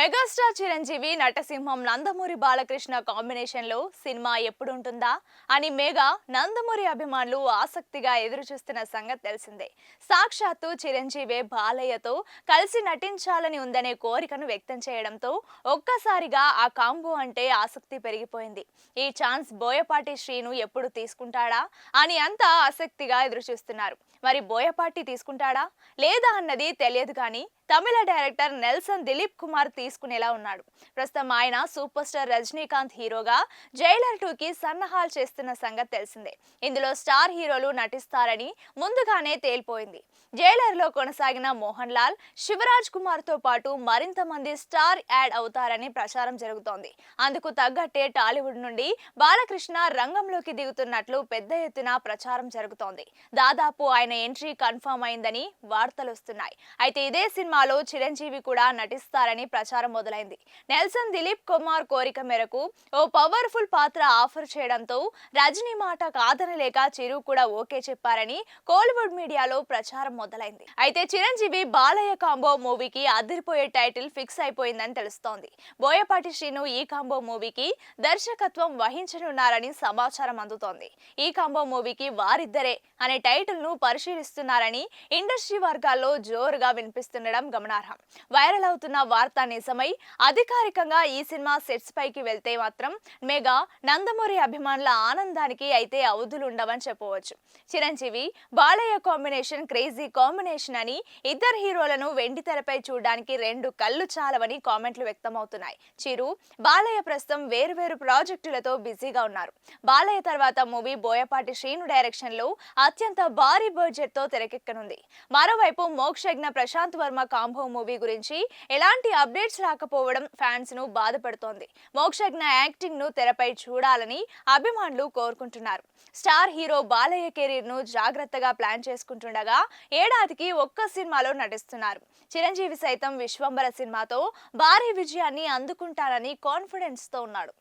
Megastar Chiranjeevi నటసింహం Nandamuri Balakrishna combination లో cinema ఎప్పుడు ఉంటుందా అని మెగా నందమూరి అభిమానులు ఆసక్తిగా ఎదురు చూస్తున్న సంగతి తెలిసిందే. సాక్షాత్తు చిరంజీవి బాలయ్యతో కలిసి నటించాలని ఉందనే కోరికను వ్యక్తం చేయడంతో ఒక్కసారిగా ఆ కాంబో అంటే ఆసక్తి పెరిగిపోయింది. ఈ ఛాన్స్ బోయపాటి శ్రీను ఎప్పుడు తీసుకుంటాడా అని అంతా ఆసక్తిగా ఎదురు చూస్తున్నారు. మరి బోయపాటి తీసుకుంటాడా లేదా అన్నది తెలియదు కానీ తమిళ డైరెక్టర్ నెల్సన్ దిలీప్ కుమార్ తీసుకునేలా ఉన్నాడు. ప్రస్తుతం ఆయన సూపర్ స్టార్ రజనీకాంత్ హీరోగా జైలర్ 2కి సన్నాహాలు చేస్తున్న సంగతి తెలిసిందే. ఇందులో స్టార్ హీరోలు నటిస్తారని ముందుగానే తేలిపోయింది. జైలర్ లో కొనసాగిన మోహన్ లాల్, శివరాజ్ కుమార్ తో పాటు మరింత మంది స్టార్ యాడ్ అవుతారని ప్రచారం జరుగుతోంది. అందుకు తగ్గట్టే టాలీవుడ్ నుండి బాలకృష్ణ రంగంలోకి దిగుతున్నట్లు పెద్ద ఎత్తున ప్రచారం జరుగుతోంది. దాదాపు ఆయన ఎంట్రీ కన్ఫర్మ్ అయిందని వార్తలు వస్తున్నాయి. అయితే ఇదే సినిమాలో చిరంజీవి కూడా నటిస్తారని ప్రచారం మొదలైంది. నెల్సన్ దిలీప్ కుమార్ కోరిక మేరకు ఓ పవర్ఫుల్ పాత్ర ఆఫర్ చేయడంతో రజనీ మాట కాదనలేక చిరు కూడా ఓకే చెప్పారని కోలీవుడ్ మీడియాలో ప్రచారం మొదలైంది. అయితే చిరంజీవి బాలయ్య కాంబో మూవీకి అదిరిపోయే టైటిల్ ఫిక్స్ అయిపోయిందని తెలుస్తోంది. బోయపాటి శ్రీను ఈ కాంబో మూవీకి దర్శకత్వం వహించనున్నారని సమాచారం అందుతోంది. ఈ కాంబో మూవీకి వారిద్దరే అనే టైటిల్ ను పరిశీలిస్తున్నారని ఇండస్ట్రీ వర్గాల్లో జోరుగా వినిపిస్తుండడం గమనార్హం. వైరల్ అవుతున్న వార్త నిజమై అధికారికంగా ఈ సినిమా సెట్స్ పైకి వెళ్తే మాత్రం మెగా నందమూరి అభిమానుల ఆనందానికి అయితే అవధులుండవని చెప్పవచ్చు. Chiranjeevi Balayya combination crazy combination అని ఇద్దరు హీరోలను వెండి తెరపై చూడడానికి రెండు కళ్ళు చాలవని కామెంట్లు వ్యక్తమవుతున్నాయి. చిరు, బాలయ్య ప్రస్తుతం వేరువేరు ప్రాజెక్టులతో బిజీగా ఉన్నారు. బాలయ్య తర్వాత మూవీ బోయపాటి శ్రీను డైరెక్షన్ లో అత్యంత భారీ బడ్జెట్ తో తెరకెక్కనుంది. మరోవైపు మోక్షజ్ఞ ప్రశాంత్ వర్మ కాంబో మూవీ గురించి ఎలాంటి అప్డేట్స్ రాకపోవడం ఫ్యాన్స్ ను బాధపడుతోంది. మోక్షజ్ఞ యాక్టింగ్ ను తెరపై చూడాలని అభిమానులు కోరుకుంటున్నారు. స్టార్ హీరో బాలయ్య కెరీర్ ను జాగ్రత్తగా ప్లాన్ చేసుకుంటుండగా ఏడాదికి ఒక్క సినిమాలో నటిస్తున్నారు. చిరంజీవి సైతం విశ్వంబర సినిమాతో భారీ విజయాన్ని అందుకుంటారని కాన్ఫిడెన్స్ తో ఉన్నాడు.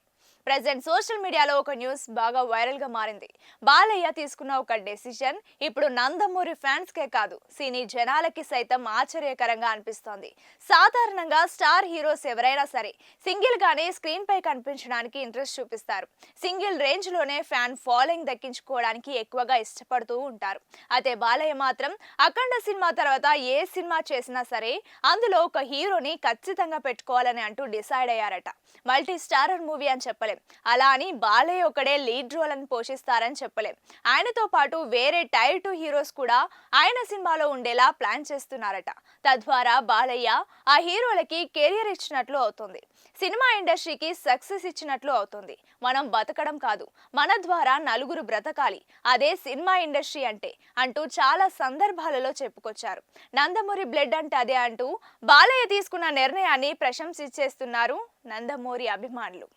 ప్రెజెంట్ సోషల్ మీడియాలో ఒక న్యూస్ బాగా వైరల్ గా మారింది. బాలయ్య తీసుకున్న ఒక డెసిషన్ ఇప్పుడు నందమూరి ఫ్యాన్స్ కే కాదు సినీ జనాలకి సైతం ఆశ్చర్యకరంగా అనిపిస్తోంది. సాధారణంగా స్టార్ హీరోస్ ఎవరైనా సరే సింగిల్ గానే స్క్రీన్ పై కనిపించడానికి ఇంట్రెస్ట్ చూపిస్తారు. సింగిల్ రేంజ్ లోనే ఫ్యాన్ ఫాలోయింగ్ దక్కించుకోవడానికి ఎక్కువగా ఇష్టపడుతూ ఉంటారు. అయితే బాలయ్య మాత్రం అఖండ సినిమా తర్వాత ఏ సినిమా చేసినా సరే అందులో ఒక హీరోని ఖచ్చితంగా పెట్టుకోవాలని అంటూ డిసైడ్ అయ్యారట. మల్టీ స్టారర్ మూవీ అని చెప్పలేం, అలా అని బాలయ్య ఒకడే లీడ్ రోల్ అని పోషిస్తారని చెప్పలేం. ఆయనతో పాటు వేరే టైర్ 2 హీరోస్ కూడా ఆయన సినిమాలో ఉండేలా ప్లాన్ చేస్తున్నారట. తద్వారా బాలయ్య ఆ హీరోలకి కెరియర్ ఇచ్చినట్లు అవుతుంది, సినిమా ఇండస్ట్రీకి సక్సెస్ ఇచ్చినట్లు అవుతుంది. మనం బతకడం కాదు, మన ద్వారా నలుగురు బ్రతకాలి, అదే సినిమా ఇండస్ట్రీ అంటే అంటూ చాలా సందర్భాలలో చెప్పుకొచ్చారు. నందమూరి బ్లడ్ అంటే అదే అంటూ బాలయ్య తీసుకున్న నిర్ణయాన్ని ప్రశంసించేస్తున్నారు నందమూరి అభిమానులు.